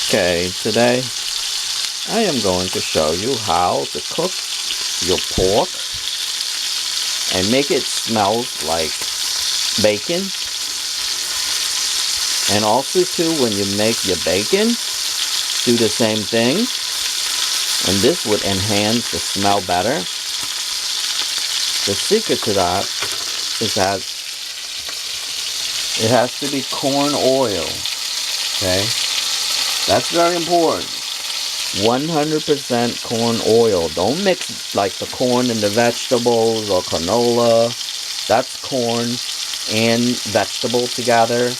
Okay, today I am going to show you how to cook your pork and make it smell like bacon. And also too, when you make your bacon, do the same thing, and this would enhance the smell better. The secret to that is that it has to be corn oil. Okay, that's very important. 100% corn oil. Don't mix like the corn and the vegetables or canola. That's corn and vegetable together.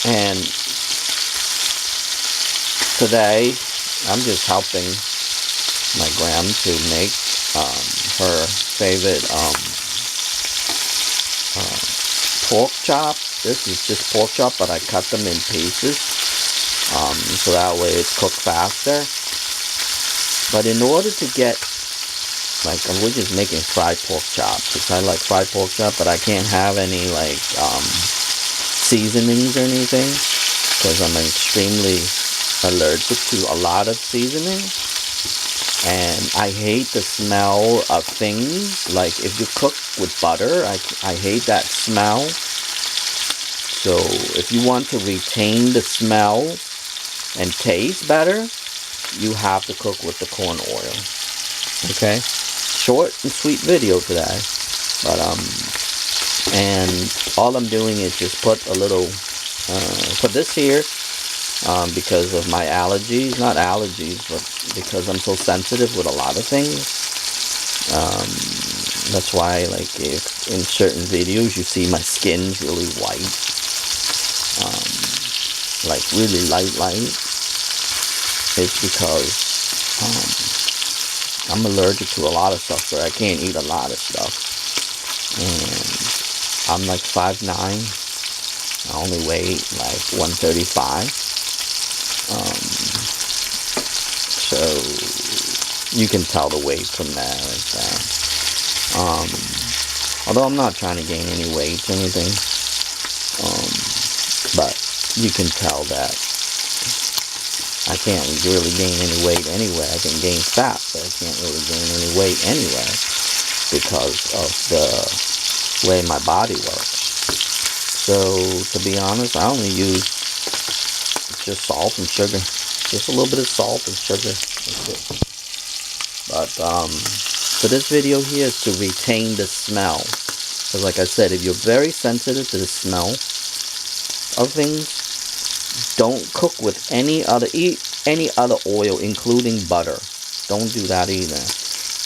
And today I'm just helping my gram to make her favorite pork chop. This is just pork chop, but I cut them in pieces so that way it's cooked faster. But in order to get, like, we're just making fried pork chop because I like fried pork chop, but I can't have any like seasonings or anything because I'm extremely allergic to a lot of seasoning, and I hate the smell of things. Like if you cook with butter, I hate that smell. So if you want to retain the smell and taste better, you have to cook with the corn oil. Okay, short and sweet video today, but and all I'm doing is just put a little put this here because of my allergies, not allergies, but because I'm so sensitive with a lot of things. That's why, like, if in certain videos you see my skin's really white, like really light, it's because I'm allergic to a lot of stuff, so I can't eat a lot of stuff. And I'm like 5'9". I only weigh like 135. So you can tell the weight from there like that. Although I'm not trying to gain any weight or anything. But you can tell that I can't really gain any weight anyway. I can gain fat, but I can't really gain any weight anyway because of the way my body works. So to be honest, I only use just salt and sugar. Just a little bit of salt and sugar. That's it. But so this video here is to retain the smell. Because like I said, if you're very sensitive to the smell of things, don't cook with any other oil, including butter. Don't do that either.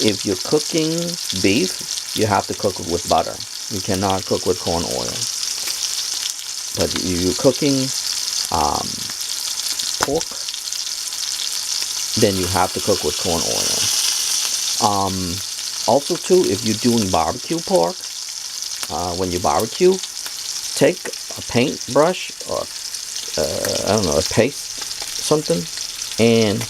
If you're cooking beef, you have to cook it with butter. You cannot cook with corn oil. But if you're cooking pork, then you have to cook with corn oil. Also too, if you're doing barbecue pork, when you barbecue, take a paintbrush or I don't know, a paste, something, and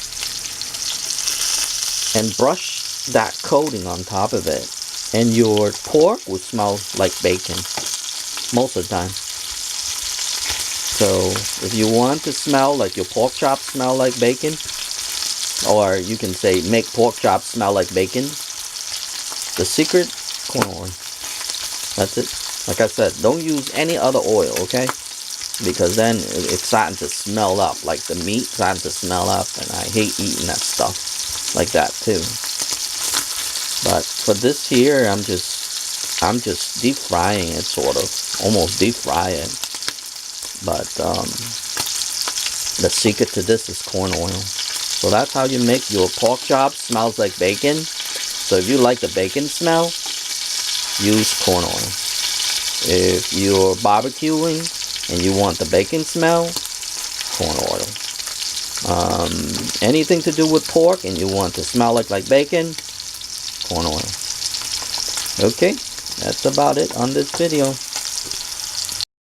brush that coating on top of it, and your pork will smell like bacon most of the time. So if you want to smell like your pork chops smell like bacon, or you can say make pork chops smell like bacon, the secret, corn oil. That's it. Like I said, don't use any other oil, okay? Because then it's starting to smell up, like the meat starting to smell up, and I hate eating that stuff like that too. But for this here, I'm just deep frying it, sort of, almost deep fry it. But the secret to this is corn oil. So that's how you make your pork chop smells like bacon. So if you like the bacon smell, use corn oil. If you're barbecuing and you want the bacon smell, corn oil. Anything to do with pork and you want to smell like bacon, corn oil. Okay, that's about it on this video.